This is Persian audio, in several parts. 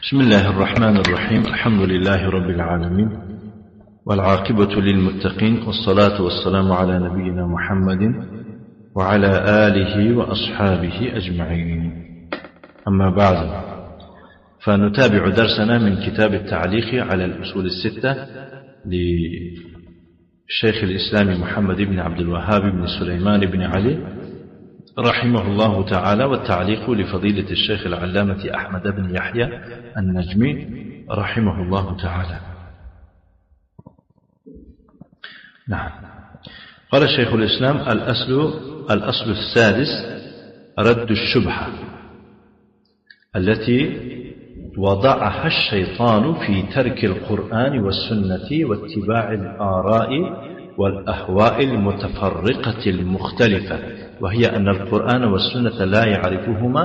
بسم الله الرحمن الرحيم. الحمد لله رب العالمين، والعاقبة للمتقين، والصلاة والسلام على نبينا محمد وعلى آله وأصحابه أجمعين. أما بعد، فنتابع درسنا من كتاب التعليق على الأصول الستة لشيخ الإسلام محمد بن عبد الوهاب بن سليمان بن علي رحمه الله تعالى، والتعليق لفضيلة الشيخ العلامة أحمد بن يحيى النجمي رحمه الله تعالى. نعم. قال شيخ الإسلام: الأصل السادس رد الشبهة التي وضعها الشيطان في ترك القرآن والسنة واتباع الآراء والأهواء المتفرقة المختلفة، وهي أن القرآن والسنة لا يعرفهما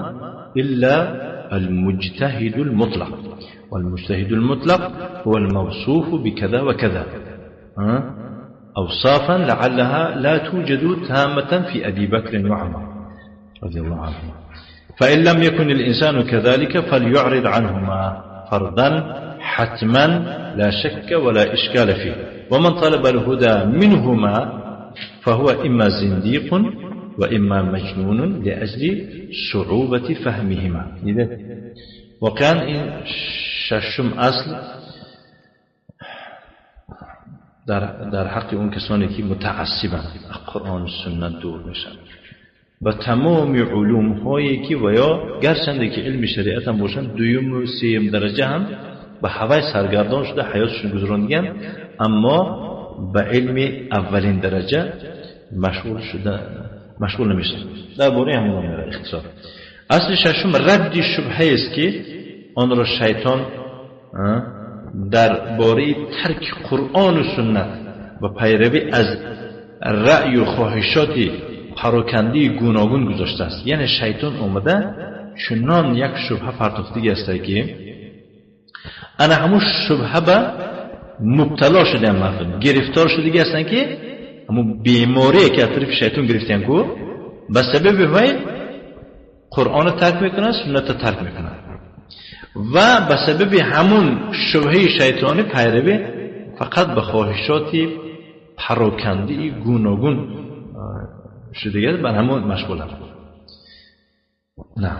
إلا المجتهد المطلق، والمجتهد المطلق هو الموصوف بكذا وكذا، أوصافا لعلها لا توجد تامة في أبي بكر وعمر رضي الله عنهما، فإن لم يكن الإنسان كذلك فليعرض عنهما فرضا حتما لا شك ولا إشكال فيه. ومن طلب الهدى منهما فهو إما زنديق وإما مجنون لأجل صعوبة فهمهما. وكان این ششم اصل در حق اون کسانی که متعصبن قرآن و سنت دور میشن و تمام علوم هایی که و یا گرچنده که علم شریعت هم باشن دویم و سیم درجه هم به هوای سرگردان شده حیاتشون گذراندن، اما به علم اولین درجه مشغول نمیشن. در باره همون میره اختصار. اصل ششم رد شبهه است که آن را شیطان در باره ترک قرآن و سنت و پیروی از رأی و خواهشات پراکنده گوناگون گذاشته است. یعنی شیطان اومده چنان یک شبهه پرداختگی است که انا همون شبهه به مبتلا شده هم گرفتار شده هستن که همون بیماری که اطراف شیطان گرفتن که به سبب وی قرآن ترک میکنن، سنت ترک میکنن و به سبب همون شبهه شیطانی پیروی فقط به خواهشات پراکنده گوناگون شده بر همون مشغول هم. نه.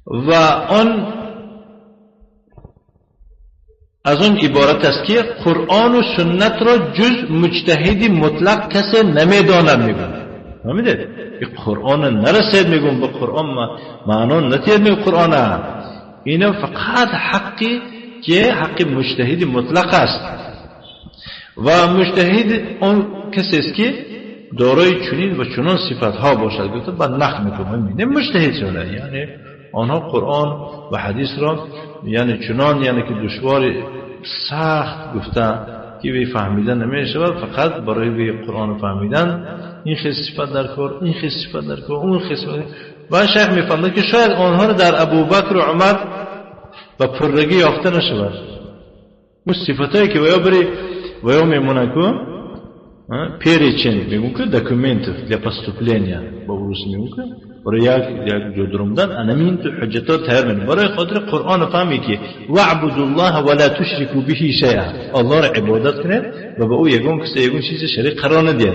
و آن از اون عبارت است که قرآن و سنت را جز مجتهد مطلق کسی نمیداند میگن. نمیده قرآن نرسید میگن به قرآن معنا نتید میگن قرآن اینا فقط حقی که حق مجتهد مطلق است و مجتهد اون کسی است که دارای چنین و چنان صفت ها باشد. گفته بعد نقد میکنه مجتهد شده، یعنی آنها قرآن و حدیث را یعنی چنان یعنی که دشوار سخت گفتن که وی فهمیدن نمیشه، فقط برای وی قرآن فهمیدن این خیلی صفت در کار، این خیلی صفت در کار، اون خیلی صفت. و شیخ میفهمد که شاید آنها را در ابوبکر و عمر و پرگی یافته نشود. اون صفتایی که ویا میمونه که перечень میگن که دکومنت для поступления با روس میگن که برای یک جدرمدن انامین تو حجتات تیار میکنه برای خاطر قرآن فهمی که وعبدوا الله ولا تشركوا به شيئا، الله را عبادت کنید و به او یگان چیز شریک قرار ندید.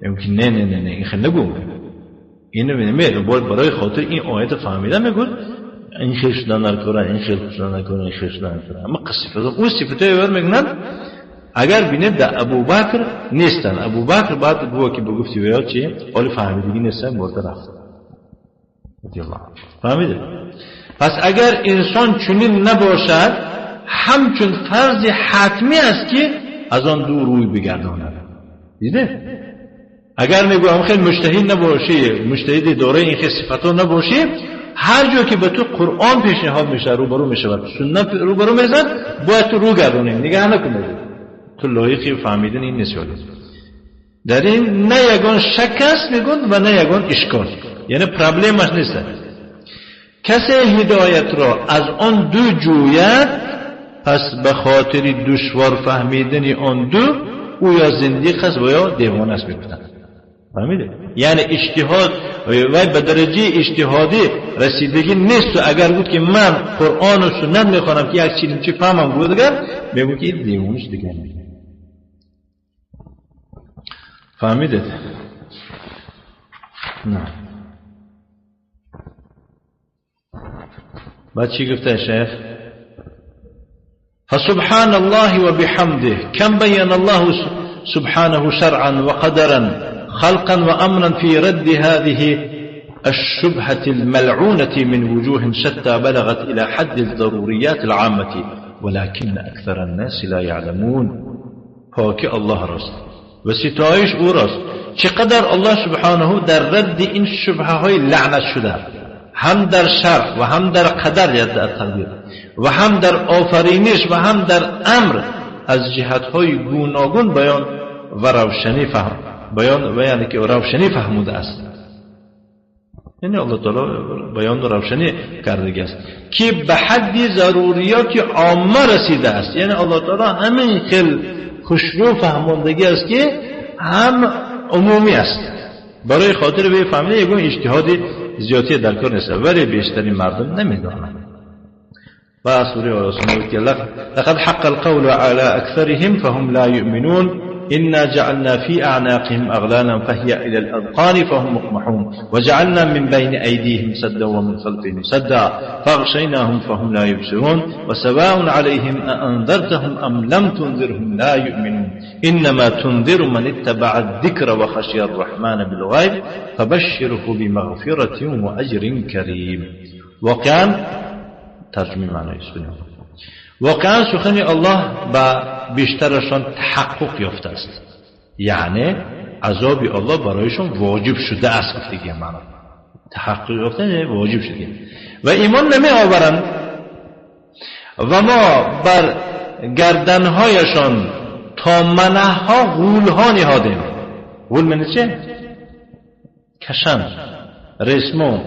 میگن نه نه نه این خیلی نگو، اینو نمیگه برای خاطر این آیت فهمیدن میگن این خیلی شدن نکنه، این خیلی شدن نکنه، این خیلی شدن نکنه. اما صفات اون صفاتای ور میگن اگر بینید در ابوبکر نیستن، ابوبکر بعد گوه که بگفتی ویا چی حال فهمیدگی نیستن مرده رفت رضی الله عنه. فهمیده؟ پس اگر انسان چنین نباشد همچون فرض حتمی است که از آن دور روی بگرداند. دیده؟ اگر میگویم خیلی مجتهد نباشی، مجتهد داره این خیلی صفتا نباشی، هر جا که به تو قرآن پیشنهاد میشه روبرو میشه، سنت روبرو میشه، باید تو رو گردونی، نگاه نکنید. تو لایقی فهمیدن این نیست. در این نه یگان شک است میگن و نه یگان اشکال، یعنی پرابلمش نیست. کسی هدایت را از آن دو جوید پس به خاطر دشوار فهمیدن آن دو او یا زندیق است و یا دیوانه است میگفتن. فهمیده؟ یعنی اجتهاد و به درجه اجتهادی رسیدگی نیست. و اگر بود که من قرآن و سنت میخوانم که یک چی فهمم بود دیگر میگم که دیوونش دیگر میگه. فهمیدید؟ نه. بعد چی گفته شیخ؟ فسبحان الله وبحمده كم بين الله سبحانه شرعا وقدرا خلقا وأمرا في رد هذه الشبهة الملعونة من وجوه شتى بلغت إلى حد الضروريات العامة ولكن أكثر الناس لا يعلمون. پاک الله راست و ستایش او راست. چقدر الله سبحانه در رد این شبهه های لعنت شده، هم در شرع و هم در قدر یا در تقدیر و هم در آفرینش و هم در امر از جهت های گوناگون بیان و روشنی فهم بیان و یعنی که روشنی فهموده است. یعنی الله تعالی بیان و روشنی کرده است که به حد ضروریات عامه رسیده است. یعنی الله تعالی همین خیل خوشرو فهماندگی است که هم عمومی است. برای خاطر به فهمیدن یگون اجتهادی زیادی در کار نیست، ولی بیشتری مردم نمیدونند. و سوره آسمان که لقد حق القول على اكثرهم فهم لا يؤمنون إنا جعلنا في أعناقهم أغلالا فهي إلى الأذقان فهم مقمحون وجعلنا من بين أيديهم سدا ومن خلفهم سدا فأغشيناهم فهم لا يبصرون وسواء عليهم أأنذرتهم أم لم تنذرهم لا يؤمنون إنما تنذر من اتبع الذكر وخشي الرحمن بالغيب فبشره بمغفرة وأجر كريم. واقعا ترجمه معنی است. واقعا سخن الله با بیشترشان تحقق یافته است، یعنی عذاب الله برایشان واجب شده است. دیگه معنا تحقق یافته واجب شده و ایمان نمی آورند و ما بر گردنهایشان تا منحها غولها نهادیم. غول معنی چه؟ کشم، رسمون،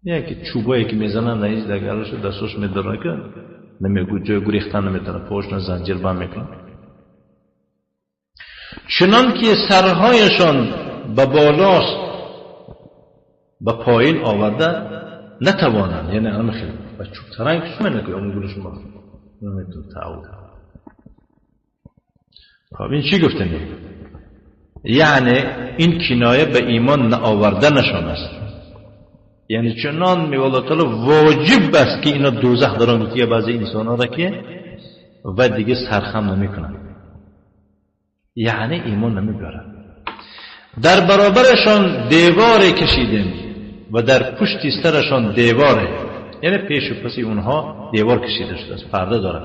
یکی چوبایی که میزنن نیز دگرشو دستوش میدارن که نمیگو جای گریختن نمیتونه پوشن زنجیر بند میکنن. چنان که سرهایشان به بالاست به پایین آورده نتوانند. یعنی همه خیلی و چوب ترنگ شما نکنی اون گلشون باید نمیتون تعود. خب این چی گفته می؟ یعنی این کنایه به ایمان نآورده نشان است. یعنی چنان می والله تعالی واجب است که اینا دوزخ دارن که بعضی انسان ها را که و دیگه سرخم نمی کنن، یعنی ایمان نمی برن. در برابرشان دیواره کشیدیم و در پشت سرشان دیواره، یعنی پیش و پسی اونها دیوار کشیده شده است، پرده داره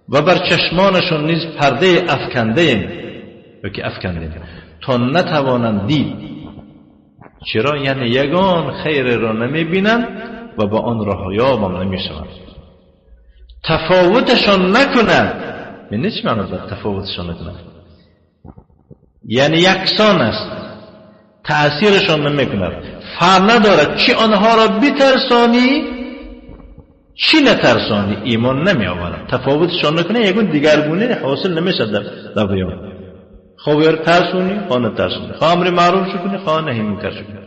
و بر چشمانشان نیز پرده افکنده ایم و که افکنده تا نتوانند دید. چرا؟ یعنی یگان خیر را نمی بینند و با آن راهیاب هم نمی شوند. تفاوتشان نکنند. یعنی چی معنی دارد تفاوتشان نکنند؟ یعنی یکسان است، تأثیرشان نمی کند، فرق ندارد چی آنها را بترسانی چی نترسانی، ایمان نمی آورد. تفاوتشان نکنه یگان دیگرگونه حاصل نمی شد در بیان. خواه ترسونی خواه نترسونی، خواه امر معروف شکنی خواه نهی منکر شکنی.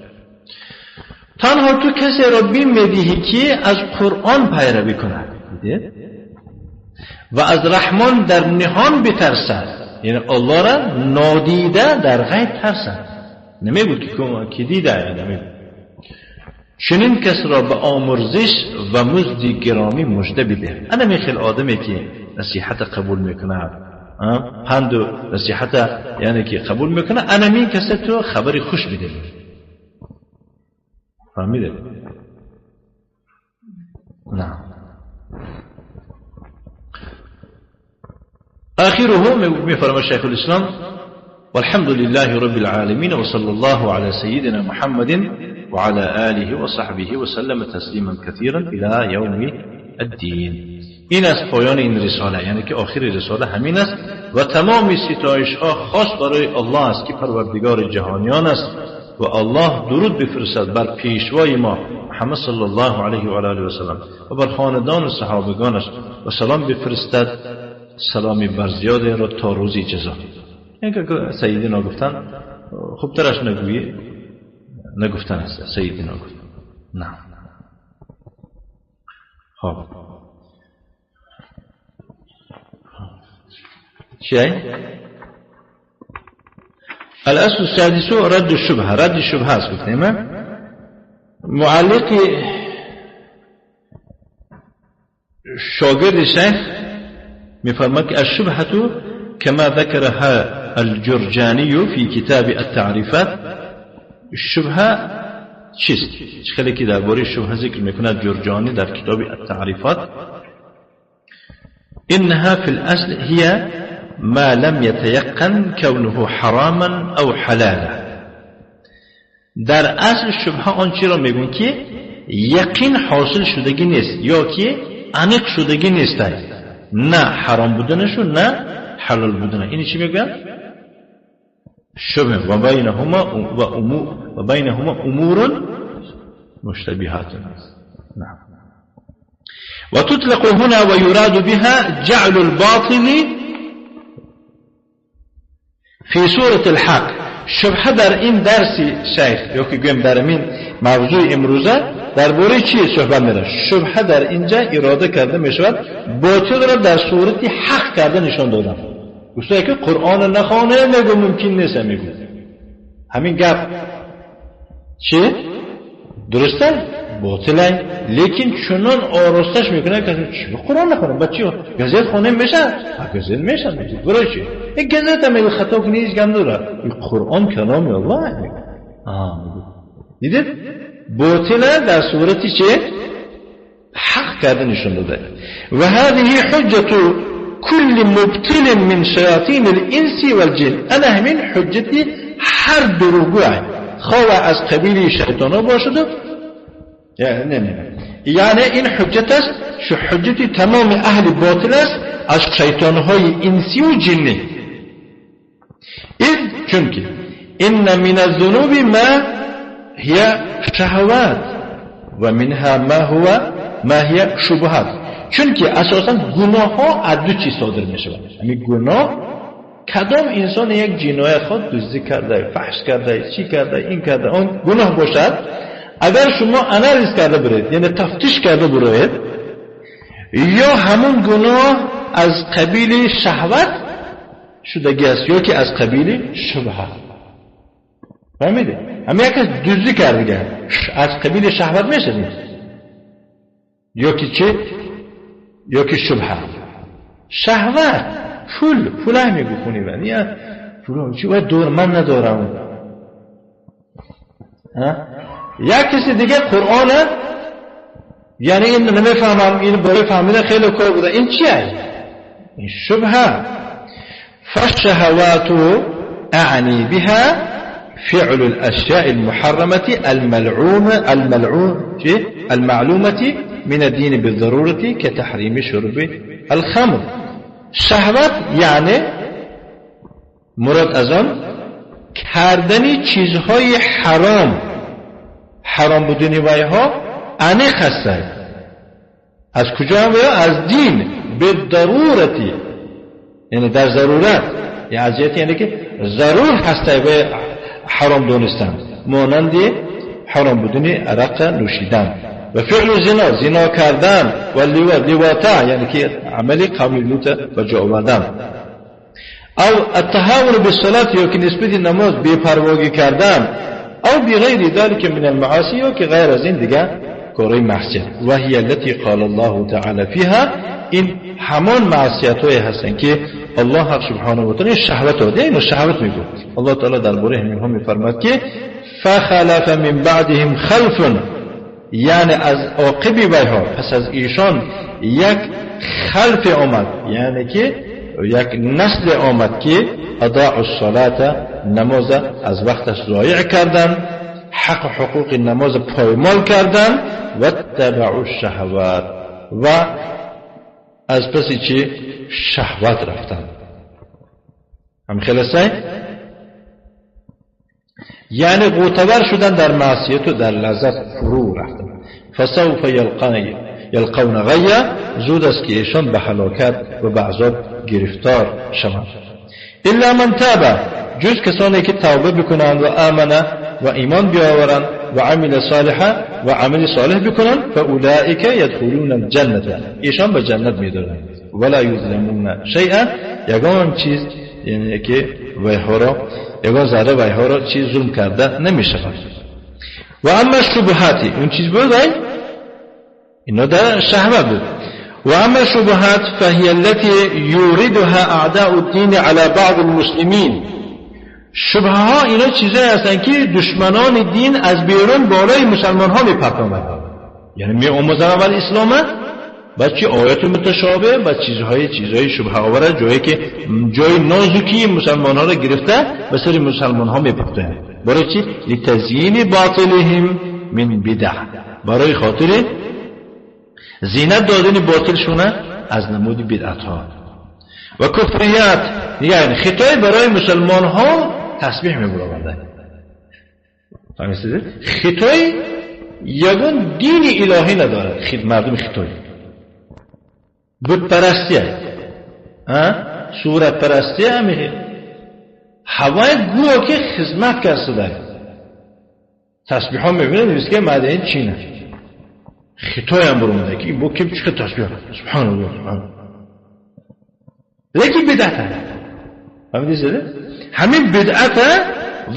تنها تو کسی را بین میدهی که از قرآن پیروی کند و از رحمان در نهان بترسد، یعنی الله را نادیده در غیب ترسد. نمیگود که دیده، نمیگود. چنین کس را به آمرزش و مزد گرامی مژده بده. انا میخیل آدمی که نصیحت قبول میکنه، پند و نصیحت یعنی که قبول میکنه، انا می کسی تو خبری خوش بده. فهمیده؟ نه. آخره میفرما شیخ الاسلام والحمد لله رب العالمين وصلى الله على سيدنا محمد وعلى آله وصحبه وسلم تسليما كثيرا إلى يوم الدين. این از پایان این رساله، یعنی که آخر رساله همین است و تمام ستایش ها خاص برای الله است که پروردگار جهانیان است و الله درود بفرستد بر پیشوای ما محمد صلی الله علیه و آله و سلم و بر خاندان و صحابگانش و سلام بفرستد، سلامی بر زیاده را تا روزی جزا. اینکه سیدی نگفتن خوب ترش نگویی، نگفتن است سیدی نگفتن. نه. خب چی؟ الاصل السادس رد الشبهه. رد الشبهه است گفتیم. معلق شاگرد شیخ میفرماد که الشبهه كما ذكرها الجرجاني في كتاب التعريفات. الشبهه چیست؟ خیلی که درباره شبهه ذکر میکنه جرجانی در کتاب التعريفات. انها في الاصل هي ما لم يتيقن كونه حراما او حلالا. در اصل شبهه آن چی را میگن که یقین حاصل شدگی نیست یا که انق شدگی نیست، نه حرام بودنشو نه حلال بودن. این چی میگن؟ شبه و بینهما امور مشتبهات. نعم. وتطلق هنا ويراد بها جعل الباطل في صورة الحق. شبهه در این درس شیخ یا که گویم در این موضوع امروزه درباره چی صحبت می‌کنه؟ شبهه در اینجا اراده کرده میشود باطل را در صورت حق کرده نشان دادن. گفتن که قرآن نخوانه نگو ممکن نیست میگو. همین گپ چی؟ درسته؟ باطله، لیکن چنان آراستش میکنه که چی قرآن نخوانه بچی گزیت خونه میشه؟ گزیت میشه برای چی؟ این گزیت هم خطا کنی هیچ گم نداره. این قرآن کلام الله میگه. دیدید؟ باطله در صورتی چه؟ حق کرده نشان داده. و هذه حجت كل مبطل من شياطين الانس والجن. انا همین حجتی هر دروغگوی خواه از قبیل شیطانا باشد. یعنی این حجت است، شو حجتی تمام اهل باطل است از شیطانهای انسی و جنی. چونکه ان من الذنوب ما هي شهوات و منها ما هي شبهات. چونکه اساسا گناه ها از دو چیز صادر میشه. همین گناه کدام انسان یک جنایت خود دزدی کرده، فحش کرده، چی کرده، این کرده، اون گناه باشد، اگر شما انالیز کرده برید یعنی تفتیش کرده برید، یا همون گناه از قبیل شهوت شدگی است یا که از قبیل شبهه. فهمیده؟ همه یک دزدی کرده از قبیل شهوت میشه یا که چه؟ یا که شبهه. شهوت پول میگو خونی بند یا پول چی باید دور من ندارم. یک کسی دیگه قرآن یعنی این نمیفهمم، این برای فهمیدن خیلی کار بوده. این چیه؟ این شبهه. فالشهوات اعنی بها فعل الاشیاء المحرمه المعلومه من الدين بالضرورة كتحريم شرب الخمر. شهوت یعنی مراد از آن کردن چیزهای حرام بودن وایها انیق هستند. از کجا هم از دین به ضرورتی، یعنی در ضرورت، یعنی که ضرور هسته به حرام دونستن، مانند حرام بودن عرق نوشیدن و فعل زنا کردن و لیواتا یعنی که عملی قابل لوت و جا آوردن، او التهاون بالصلاة یا که نسبت نماز بی‌پرواگی کردن، او بغیر ذلك من المعاصی یا که غیر از این دیگه کارهای معصیت. و هی التي قال الله تعالی فيها. این همان معصیت‌های هستن که الله حق سبحانه و تعالی شهوت ها ده. اینو شهوت میگه. الله تعالی درباره همینها میفرماد که فخلف من بعدهم خلف، یعنی از عاقبی بایها پس از ایشان یک خلف آمد، یعنی که یک نسل آمد که اضاعوا الصلاة، نماز از وقتش ضایع کردن، حقوق نماز پایمال کردن و تبعوا الشهوات و از پسی چی شهوت رفتن. هم خلاصه یعنی غوطور شدن در معصیت و در لذت فرو رفتن. فسوف یلقون غیا، زود است که ایشان به هلاکت و به عذاب گرفتار شوند. الا من تاب، جز کسانی که توبه بکنند و آمنه و ایمان بیاورند و عمل صالحا و عمل صالح بکنند فاولئک یدخلون الجنه، ایشان به جنت می‌روند ولا یظلمون شیئا، یگان چیز یعنی که ویها را یگان ذره ویها را چیز ظلم کرده نمی‌شود. و اما شبهاتی، اون چیز بود اینا در شهوت بود. و اما شبهات فهي التي يوردها اعداء الدين على بعض المسلمين، شبهه ها اینا چیزایی هستن که دشمنان دین از بیرون بالای مسلمان ها میپرتابند، یعنی می آموزن اول اسلام بعد چی آیات متشابه و چیزهای شبهه آور، جایی که جای نازکی مسلمان ها را گرفته به سر مسلمان ها میپرتند. برای چی؟ لتزیین باطلهم من بدع، برای خاطر زینت دادن باطلشونه از نمود بدعت ها و کفریات، یعنی خطای برای مسلمان ها تسبیح می‌برند. فهمیدید؟ خطای یگان دین الهی ندارد، مردم خطای بت پرستی، صورت پرستی همیه، هوای گوه که خدمت کرده تسبیح ها می‌بینید نیست که مدین چینه خطای هم برمونده که این با کم چه تسبیح سبحان الله سبحان الله، لیکن بدعت هست. فهمیدید؟ همین بدعت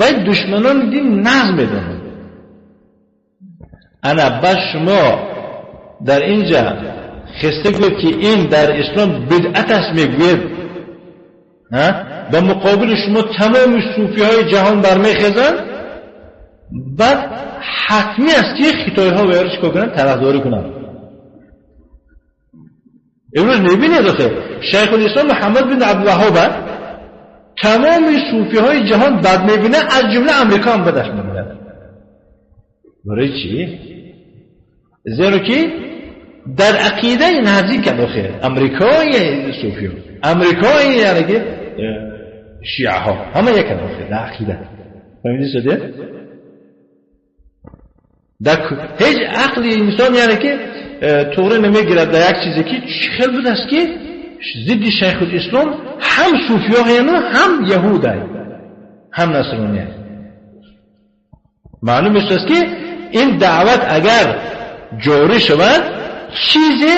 و دشمنان دین نظم میدونن. انا بس شما در اینجا خسته گفت که این در اسلام بدعت است میگوید، به مقابل شما تمام صوفی های جهان برمیخیزن، بعد حتمی است که خطای ها ویرش کنن طرفداری کنن. امروز میبینید آخه شیخ الاسلام محمد بن عبدالوهاب تمام صوفی های جهان بد میبینه، از جمله امریکا هم بدش میبینه. برای چی؟ زیرا که در عقیده نزدیک آخه امریکای صوفی ها، امریکای یعنی که شیعه ها همه یک آخه در عقیده. فهمیدی شده؟ در هیچ عقلی انسان یعنی که طوره نمیگیرد در یک چیزی که خیلی بود است که ضد شیخ الاسلام هم صوفی ها هم یهود هم نصرانی هست. معلوم است که این دعوت اگر جاری شود چیز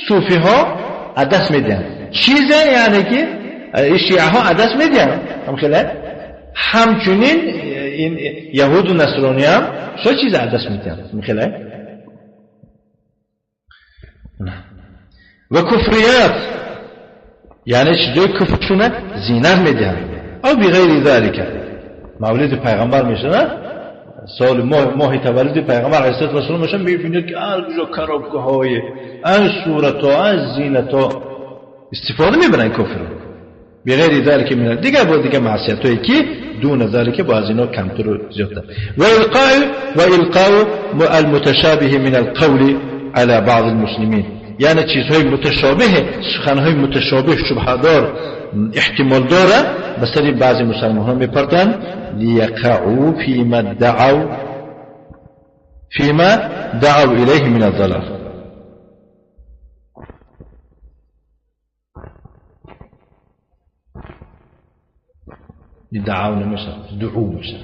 صوفی ها عدس میدن، چیز یعنی که شیعه ها عدس میدن، همچنین این یهود و نصرانی هم چه چیز عدس میدن میخواه و کفریات یعنی چیزای کفرشونه زینت میدن او بغیر ذالک. مولد پیغمبر میشه سال ماه تولد پیغمبر علیه السلام میشه، میبینید که از کارابگاه های از صورت ها از زینت ها استفاده میبرن کفر بغیر ذالک من دیگه با دیگه معصیت هایی که دون ذالک با از اینا کمتر و زیادتر. و القاء المتشابه من القول على بعض المسلمین، یعنی چیزهای متشابه، سخنهای متشابه شبهدار احتمال داره به سر بعضی مسلمان ها میپردن لیقعوا فیما دعوا الیه من الضلال. دعوا نمیشه، دعو میشه،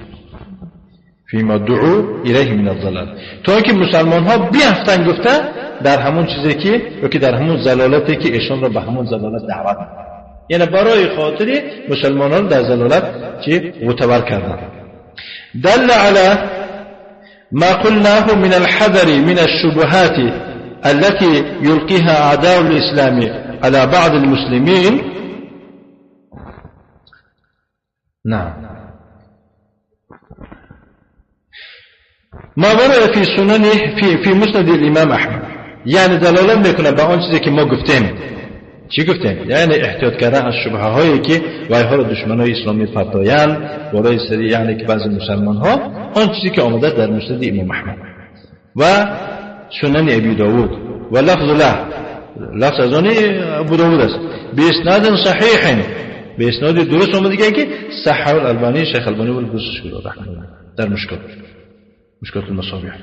فیما دعوا الیه من الضلال، تا که مسلمان ها بیافتن گفته در همون چیزی که در همون ضلالتی که ایشان را به همون ضلالت دعوت میکنن، یعنی برای خاطر مسلمانان در ضلالت چی معتبر کردن. دل على ما قلناه من الحذر من الشبهات التي يلقيها اعداء الاسلام على بعض المسلمين. نعم ما ورد في سننه في مسند الامام احمد، یعنی دلالت میکنه به آن چیزی که ما گفتیم. چی گفتیم؟ یعنی احتیاط کردن از شبهه هایی که وایها را دشمنای اسلامی پرتایند برای سری، یعنی که بعضی مسلمان ها آن چیزی که آمده در مسند امام احمد و سنن ابی داود و لفظ از آن ابو داود است به اسناد صحیح، به اسناد درست آمده که صححه الالبانی، شیخ البانی و درستش کرده رحمه الله در مشكلة المصابيح.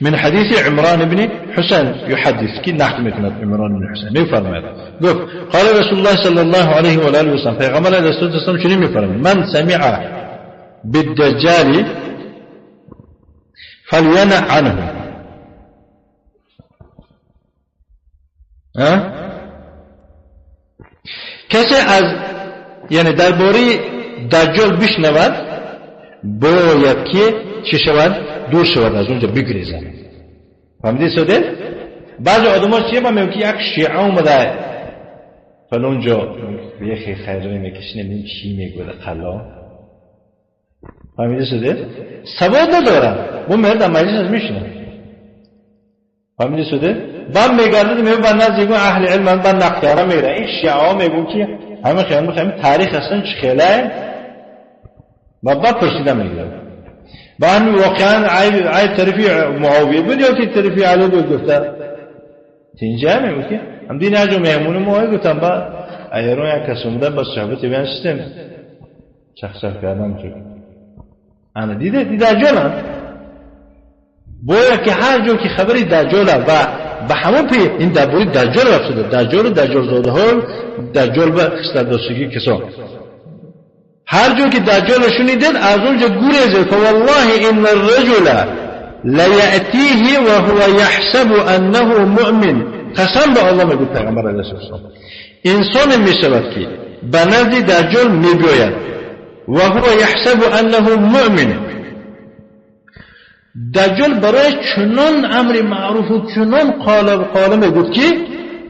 من حديث عمران بن حسين يحدث كي نختم عمران بن حسين يفرمي قف قال رسول الله صلى الله عليه وآله وسلم في غمرة رسول الله صلى الله عليه وسلم يفرمي من سمع بالدجال فلينع عنه. کسی از یعنی درباره دجال بشنود باید که چه شود؟ دور شود از اونجا بگریزن. فهمیدی شده؟ بعضی آدم‌ها چیه با میگن که یک شیعه اومده فلونجا یه خیلی میکشینه ببین چی میگه قلا. فهمیدی شده؟ سواد ندارن. bu مرد مجلس از میشنه. فهمیدی شده؟ بعد میگردد میگه با نزدیک اهل علم من نقدارا میره. این شیعه ها میگن که همه خیلی تاریخ هستن چه خیلی و بعد پرسیدن میگه. بعد واقعا عیب طرفی معاویه بود یا که طرفی علی بود گفته اینجا میگه که هم دین اجو مهمون معاویه گفتم با ایران یک کس اومده با صحبت بیان سیستم شخصا کردن شد. انا دیده دجالن باید که هر جور که خبری دجاله و به همون پی این درباره دجال رفته دجال زاده ها دجال به خسترداشتگی کسا هر جور که دجال شنیدن از اونجا گوریزه که والله این الرجل لیأتیه و هو یحسب انه مؤمن. قسم به الله میگوید پیغمبر علیه السلام انسان میشود که به نزد دجال میباید و هو یحسب انه مؤمن. دجال برای چنان امر معروف و چنان قال میگوید که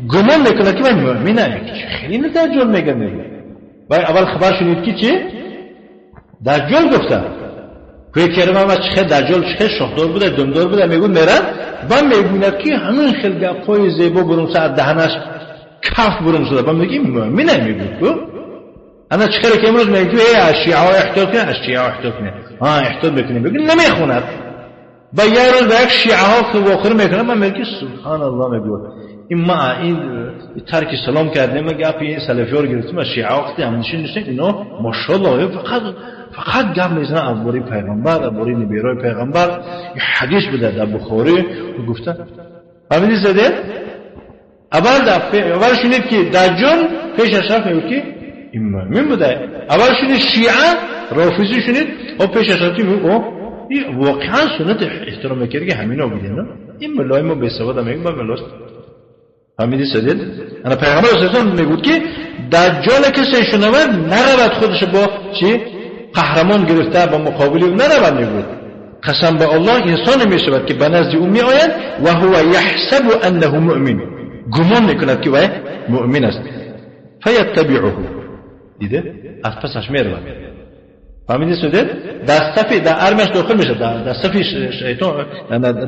گمان میکنه که من مؤمنم. خیلی دجال میگه و اول خبر شنید که چی؟ دجال گفته فکر کردم ما چه دجال چه شاخدار بوده دمدار بوده میگه میرن و میگوید که همین خیلی گپای زیبا برون سر دهنش کف برون شده و میگه مؤمنم میگه انا چه که امروز میگه اشیاء احتیاط کنه احتیاط بکنه میگه نمیخوند و یه روز به یک شیعه ها که واخر میکنه من میگه سبحان الله میگه این ترک سلام کرده مگه اپی سلفی ها رو گرفتیم از شیعه ها وقتی همونشین نشتن اینا ماشاءالله فقط گپ میزنن از باری پیغمبر از باری نبیرای پیغمبر یه حدیث بوده در بخاری گفته فهمیدی زده اول شنید که دجال پیش اشرف میگه که این مؤمن بوده اول شنید شیعه رافضی شنید و پیش اشرف میگه واقعا سنت احترام میکرد که همینا بوده نه این ملای ما به سواد میگه با ملاست فهمیدی سدید انا پیغمبر صلی الله علیه و میگه که دجال کسی شنود نرود خودش با چی قهرمان گرفته با مقابلی نرود میگه قسم به الله انسان میشود که به نزد او میآید و هو یحسب انه مؤمن گمان میکند که وای مؤمن است فیتبعه دیده از پسش میرود فهمیدی سدید در صفی در ارمش داخل میشه در صفی شیطان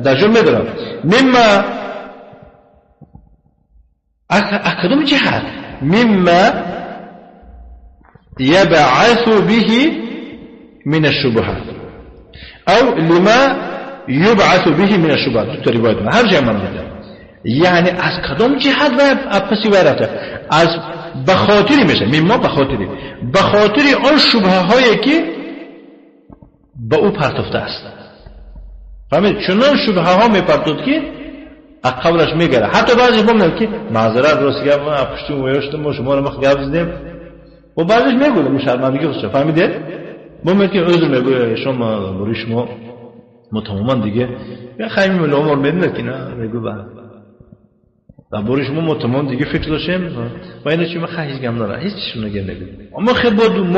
دجال میدرد مما اکدوم جهت مما يبعث به من الشبهات او لما يبعث به من الشبهات دو تا روایت هر جای من دیدم یعنی از کدام جهت و پسی ورته از بخاطری میشه مما بخاطری آن شبهه هایی که به او پرتفته است فهمید چنان شبهه ها میپرتفت که قولش میگره حتی بعضی میگن که معذرت راست گفتم ما پشتون ویاشتم ما شما رو مخ گپ زدیم و بعضیش میگه مشرمندگی خودش فهمیدید میگه که عذر میگه شما بری شما تماما دیگه یا خیلی ملامور میدن که نه میگه با بری شما تماما دیگه فکر داشتیم و اینا چی من هیچ گم نداره هیچ چیزی نگه اما خیلی بود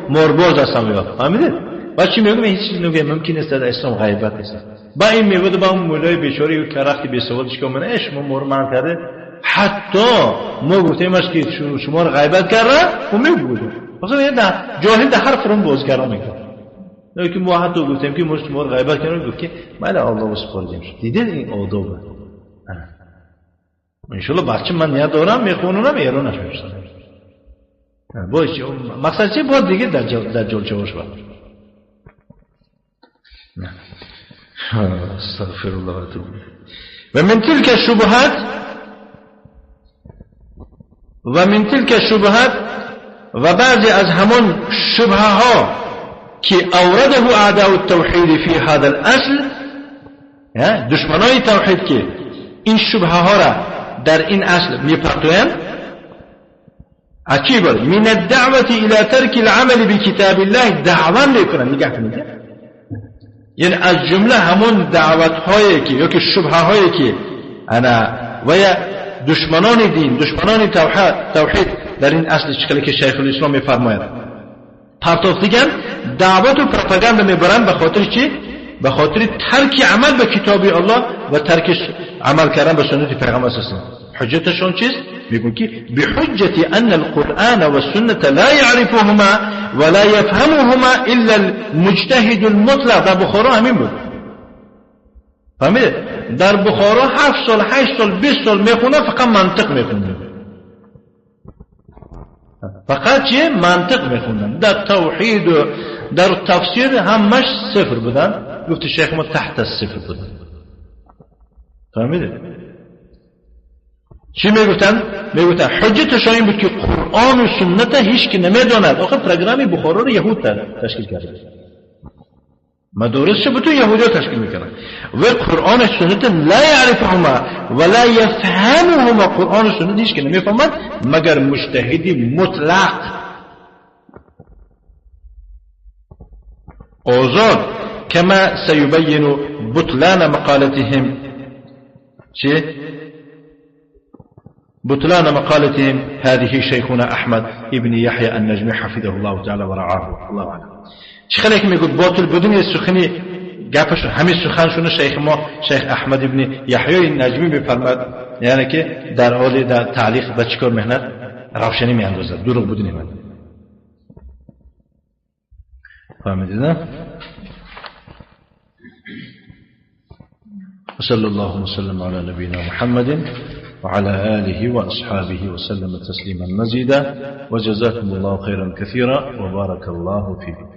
مارباز هستم میگه فهمیدید و چی میگم هیچ چیزی نگه ممکن است در اسلام غیبت نیست با این میگه با اون مولای بیچاره که رختی به سوالش که من ايش ما من کرده حتی ما گفتیم است که شما رو غیبت کرده و میگه مثلا یه جاهل در هر فرم بازگرا میگه نه که ما حتی گفتیم که ما شما رو غیبت کردیم گفت که بله الله سپردیم دیدید این آداب ان شاء الله بچه من یاد دارم میخونم ایرانش میشم باشه مقصد چه بود دیگه در جل چوش بود استغفر الله و اتوب و من تلك الشبهات و بعضی از همان شبهه ها که اورده اعداء التوحید فی هذا الاصل دشمنای توحید که این شبهه ها را در این اصل میپرتویند از چی باره؟ من الدعوة الى ترک العمل بکتاب الله دعوت میکنن. نگاه کنید، یعنی از جمله همون دعوت هایی که یا که شبهه هایی که انا و یا دشمنان دین، دشمنان توحید در این اصل شکلی که شیخ الاسلام میفرماید پرتافتگان دعوت و پروپاگاندا میبرن. به خاطر چی؟ به خاطر ترک عمل به کتاب الله و ترک عمل کردن به سنت پیغمبر صلی الله علیه و سلم. حجتشون چیست؟ میگن که بحجت ان القرآن و السنة لا يعرفهما ولا يفهمهما الا المجتهد المطلق. در بخارا همین بود، فهمیده؟ در بخارا 7 سال 8 سال 20 سال میخونه، فقط منطق میخونه، فقط چیه؟ منطق میخوندن. در توحید و در تفسیر همش صفر بودن. گفت شیخ ما تحت الصفر بودن، فهمیده؟ چی میگفتن؟ میگفتن حجتشان این بود که قرآن و سنت هیچ که نمیداند. آخه پروگرامی بخارا رو یهود تشکیل کرده، مدارسش بتون یهودی تشکیل میکنن و قرآن و سنت لا یعرفهما ولا یفهمهما. قرآن و سنت هیچ که نمیفهمد مگر مجتهدی مطلق آزاد. كما سيبين بطلان مقالتهم چه؟ بطلان مقالتهم هذه شيخنا أحمد ابن يحيى النجمي حفظه الله تعالى ورعاه. الله أعلم. چه خیلی که میگه باطل بدون سخنی گپش همین سخنشون شیخ ما شیخ احمد ابن یحیی النجمی میفرماد، یعنی که در حال در تعلیق به چیکار مهنت روشنی میاندازد، دروغ بدون ایمان. فهمیدید نه؟ صلى الله وسلم على نبينا محمد وعلى آله وأصحابه وسلم تسليما مزيدا، وجزاكم الله خيرا كثيرا وبارك الله فيكم.